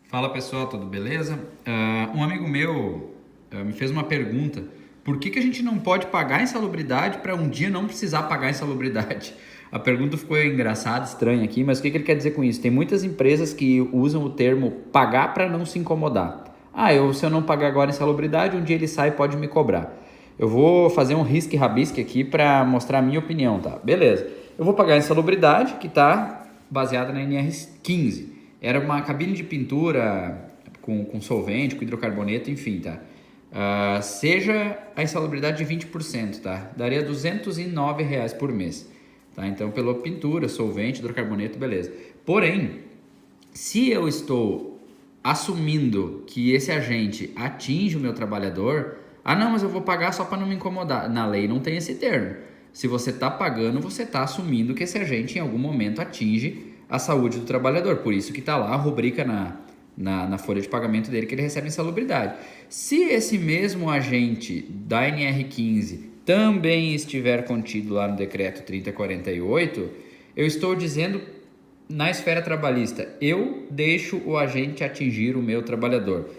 Fala pessoal, tudo beleza? Um amigo meu me fez uma pergunta: por que a gente não pode pagar insalubridade para um dia não precisar pagar insalubridade? A pergunta ficou engraçada, estranha aqui, mas o que ele quer dizer com isso? Tem muitas empresas que usam o termo pagar para não se incomodar. Se eu não pagar agora insalubridade, um dia ele sai e pode me cobrar. Eu vou fazer um risque-rabisque aqui para mostrar a minha opinião, tá? Beleza. Eu vou pagar a insalubridade, que está baseada na NR15. Era uma cabine de pintura com solvente, com hidrocarboneto, enfim, tá? Seja a insalubridade de 20%, tá? Daria R$ 209 por mês, tá? Então, pela pintura, solvente, hidrocarboneto, beleza. Porém, se eu estou assumindo que esse agente atinge o meu trabalhador, não, mas eu vou pagar só para não me incomodar. Na lei não tem esse termo. Se você está pagando, você está assumindo que esse agente em algum momento atinge a saúde do trabalhador. Por isso que está lá a rubrica na folha de pagamento dele que ele recebe insalubridade. Se esse mesmo agente da NR15 também estiver contido lá no decreto 3048, eu estou dizendo na esfera trabalhista, eu deixo o agente atingir o meu trabalhador.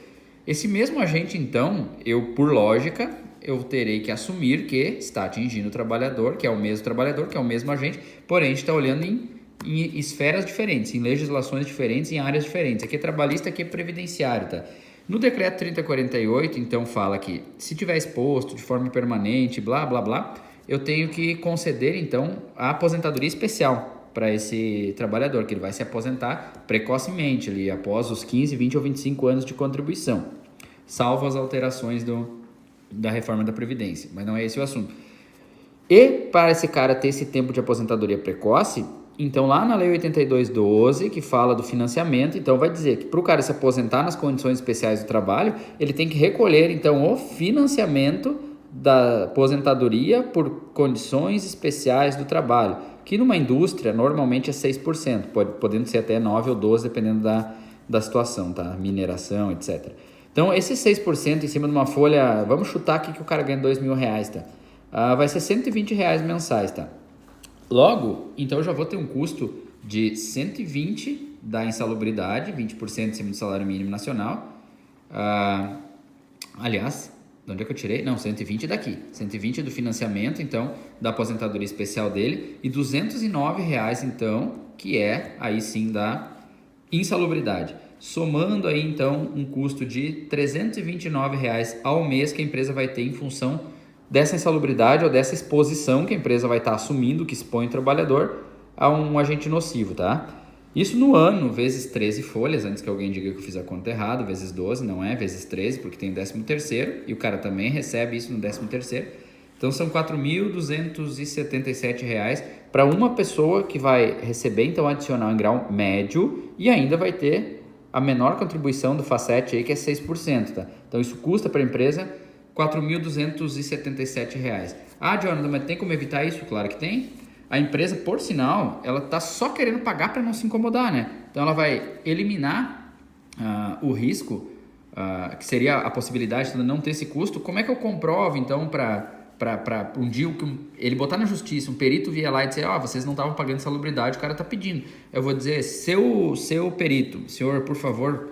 Esse mesmo agente, então, por lógica, eu terei que assumir que está atingindo o trabalhador, que é o mesmo agente, porém a gente está olhando em esferas diferentes, em legislações diferentes, em áreas diferentes. Aqui é trabalhista, aqui é previdenciário, tá? No decreto 3048, então, fala que se tiver exposto de forma permanente, blá, blá, blá, eu tenho que conceder, então, a aposentadoria especial para esse trabalhador, que ele vai se aposentar precocemente, ali, após os 15, 20 ou 25 anos de contribuição, salvo as alterações da reforma da Previdência, mas não é esse o assunto. E para esse cara ter esse tempo de aposentadoria precoce, então lá na Lei 8212, que fala do financiamento, então vai dizer que para o cara se aposentar nas condições especiais do trabalho, ele tem que recolher então o financiamento da aposentadoria por condições especiais do trabalho, que numa indústria normalmente é 6%, podendo ser até 9 ou 12, dependendo da situação, tá? Mineração, etc. Então, esse 6% em cima de uma folha, vamos chutar aqui que o cara ganha R$ 2.000, tá? Vai ser R$ 120 mensais, tá? Logo, então eu já vou ter um custo de 120 da insalubridade, 20% em cima do salário mínimo nacional. Aliás, de onde é que eu tirei? Não, 120 daqui. 120 do financiamento, então, da aposentadoria especial dele. E R$ 209, então, que é aí sim da insalubridade. Somando aí, então, um custo de R$ 329 ao mês que a empresa vai ter em função dessa insalubridade ou dessa exposição que a empresa vai estar assumindo, que expõe o trabalhador a um agente nocivo, tá? Isso no ano, vezes 13 folhas, antes que alguém diga que eu fiz a conta errada, vezes 12, não é, vezes 13, porque tem o 13º, e o cara também recebe isso no 13º. Então são R$ 4.277 para uma pessoa que vai receber então adicional em grau médio e ainda vai ter a menor contribuição do FACET aí, que é 6%, tá? Então isso custa para a empresa R$ 4.277. Jonathan, mas tem como evitar isso? Claro que tem. A empresa, por sinal, ela está só querendo pagar para não se incomodar, né? Então ela vai eliminar o risco, que seria a possibilidade de não ter esse custo. Como é que eu comprovo, então, para um dia ele botar na justiça, um perito via lá e dizer, vocês não estavam pagando salubridade, o cara está pedindo. Eu vou dizer, seu perito, senhor, por favor,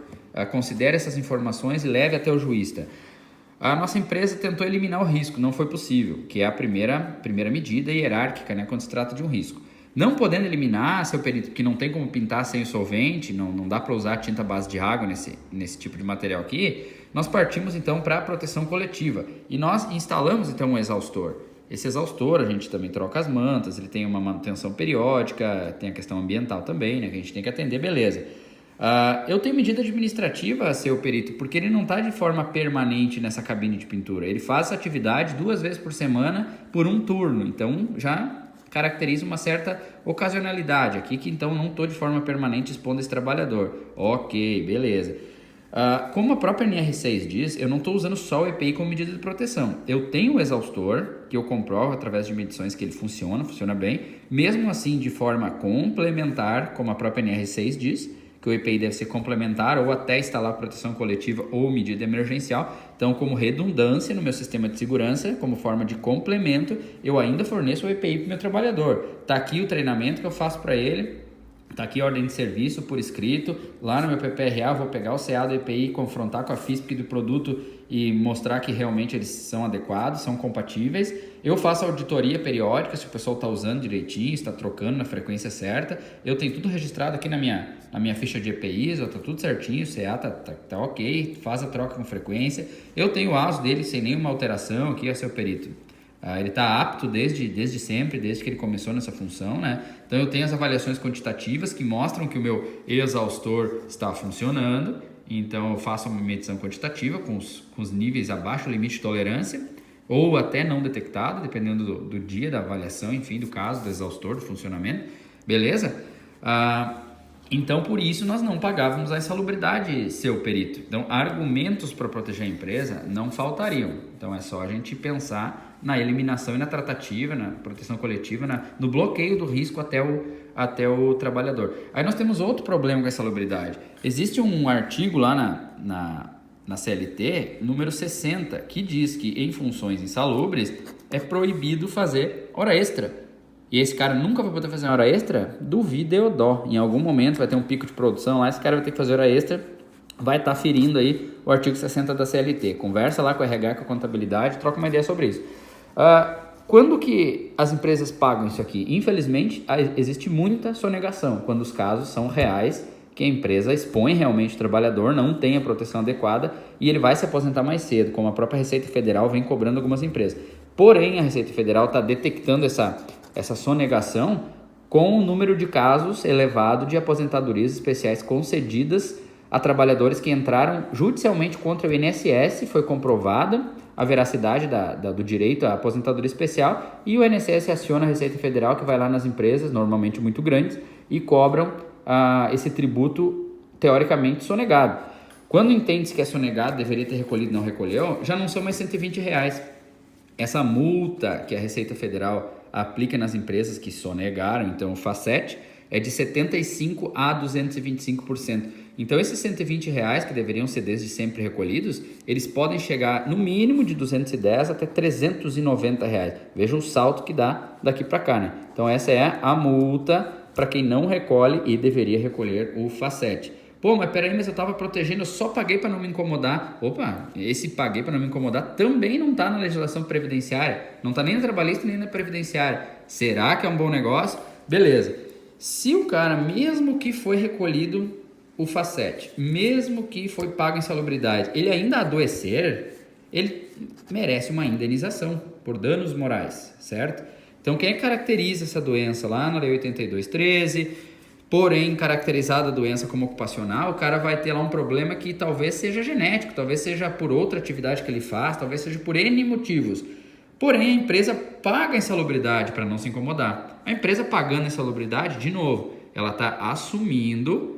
considere essas informações e leve até o juiz, tá? A nossa empresa tentou eliminar o risco, não foi possível, que é a primeira medida hierárquica, né, quando se trata de um risco. Não podendo eliminar, seu perito, porque não tem como pintar sem o solvente, não dá para usar tinta base de água nesse tipo de material aqui, nós partimos então para a proteção coletiva e nós instalamos então um exaustor. Esse exaustor a gente também troca as mantas, ele tem uma manutenção periódica, tem a questão ambiental também, né, que a gente tem que atender, beleza. Eu tenho medida administrativa, seu perito, porque ele não está de forma permanente nessa cabine de pintura. Ele faz essa atividade 2 vezes por semana por um turno. Então, já caracteriza uma certa ocasionalidade aqui, que então não estou de forma permanente expondo esse trabalhador. Ok, beleza. Como a própria NR6 diz, eu não estou usando só o EPI como medida de proteção. Eu tenho o exaustor, que eu comprovo através de medições que ele funciona bem. Mesmo assim, de forma complementar, como a própria NR6 diz, que o EPI deve ser complementar ou até instalar proteção coletiva ou medida emergencial. Então, como redundância no meu sistema de segurança, como forma de complemento, eu ainda forneço o EPI para o meu trabalhador. Está aqui o treinamento que eu faço para ele, Tá aqui a ordem de serviço por escrito, lá no meu PPRA eu vou pegar o CA do EPI, confrontar com a FISP do produto e mostrar que realmente eles são adequados, são compatíveis. Eu faço a auditoria periódica, se o pessoal está usando direitinho, está trocando na frequência certa. Eu tenho tudo registrado aqui na minha ficha de EPIs, está tudo certinho, o CA tá ok, faz a troca com frequência. Eu tenho o ASO dele sem nenhuma alteração aqui, seu perito. Ele está apto desde sempre, desde que ele começou nessa função, né? Então eu tenho as avaliações quantitativas que mostram que o meu exaustor está funcionando. Então eu faço uma medição quantitativa com os níveis abaixo do limite de tolerância ou até não detectado, dependendo do dia da avaliação, enfim, do caso, do exaustor, do funcionamento. Beleza? Então, por isso, nós não pagávamos a insalubridade, seu perito. Então, argumentos para proteger a empresa não faltariam. Então, é só a gente pensar na eliminação e na tratativa, na proteção coletiva, no bloqueio do risco até o trabalhador. Aí nós temos outro problema com a insalubridade. Existe um artigo lá na CLT, número 60, que diz que em funções insalubres é proibido fazer hora extra. E esse cara nunca vai poder fazer uma hora extra? Duvide eu dó. Em algum momento vai ter um pico de produção lá, esse cara vai ter que fazer hora extra, vai estar ferindo aí o artigo 60 da CLT. Conversa lá com o RH, com a contabilidade, troca uma ideia sobre isso. Quando que as empresas pagam isso aqui? Infelizmente, existe muita sonegação, quando os casos são reais, que a empresa expõe realmente o trabalhador, não tem a proteção adequada e ele vai se aposentar mais cedo, como a própria Receita Federal vem cobrando algumas empresas. Porém, a Receita Federal está detectando essa sonegação com o número de casos elevado de aposentadorias especiais concedidas a trabalhadores que entraram judicialmente contra o INSS, foi comprovada a veracidade do direito à aposentadoria especial e o INSS aciona a Receita Federal, que vai lá nas empresas, normalmente muito grandes, e cobram esse tributo teoricamente sonegado. Quando entende-se que é sonegado, deveria ter recolhido e não recolheu, já não são mais R$120. Essa multa que a Receita Federal aplica nas empresas que sonegaram, então o FACET, é de 75% a 225%. Então esses R$120 que deveriam ser desde sempre recolhidos, eles podem chegar no mínimo de 210 até R$390. Veja o salto que dá daqui para cá, né? Então essa é a multa para quem não recolhe e deveria recolher o FACET. Pô, mas peraí, mas eu estava protegendo, eu só paguei para não me incomodar. Opa, esse paguei para não me incomodar também não está na legislação previdenciária, não está nem na trabalhista nem na previdenciária. Será que é um bom negócio? Beleza. Se o cara, mesmo que foi recolhido o FACET, mesmo que foi pago em insalubridade, ele ainda adoecer, ele merece uma indenização por danos morais, certo? Então, quem caracteriza essa doença lá na Lei 82.13, porém caracterizada a doença como ocupacional, o cara vai ter lá um problema que talvez seja genético, talvez seja por outra atividade que ele faz, talvez seja por N motivos. Porém, a empresa paga a insalubridade para não se incomodar. A empresa pagando a insalubridade, de novo, ela está assumindo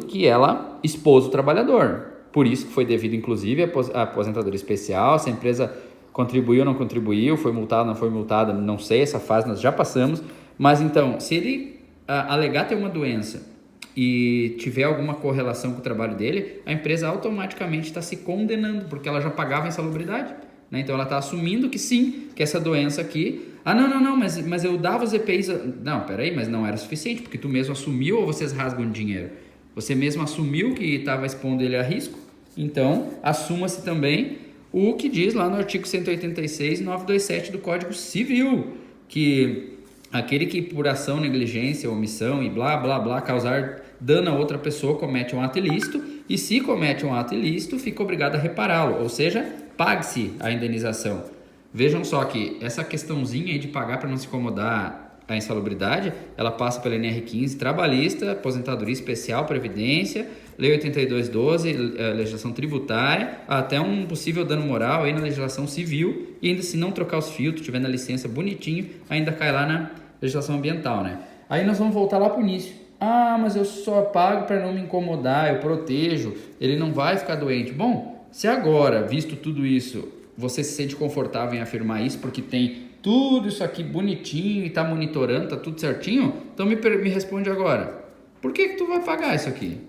que ela expôs o trabalhador. Por isso que foi devido, inclusive, a aposentadoria especial, se a empresa contribuiu ou não contribuiu, foi multada ou não foi multada, não sei, essa fase nós já passamos. Mas então, se ele alegar ter uma doença e tiver alguma correlação com o trabalho dele, a empresa automaticamente está se condenando, porque ela já pagava a insalubridade, né? Então ela está assumindo que sim, que essa doença aqui, não, mas eu dava os EPIs, não, peraí, mas não era suficiente, porque tu mesmo assumiu ou vocês rasgam dinheiro? Você mesmo assumiu que estava expondo ele a risco, então assuma-se também o que diz lá no artigo 186 e 927 do Código Civil, que aquele que por ação, negligência, omissão e blá, blá, blá, causar dano a outra pessoa comete um ato ilícito e se comete um ato ilícito, fica obrigado a repará-lo, ou seja, pague-se a indenização. Vejam só que essa questãozinha aí de pagar para não se incomodar a insalubridade, ela passa pela NR15 trabalhista, aposentadoria especial, previdência, Lei 82.12, legislação tributária, até um possível dano moral aí na legislação civil e ainda se não trocar os filtros, tiver na licença bonitinho, ainda cai lá na legislação ambiental, né? Aí nós vamos voltar lá para o início. Mas eu só pago para não me incomodar, eu protejo, ele não vai ficar doente. Bom, se agora, visto tudo isso, você se sente confortável em afirmar isso porque tem tudo isso aqui bonitinho e está monitorando, está tudo certinho, então me responde agora. Por que tu vai pagar isso aqui?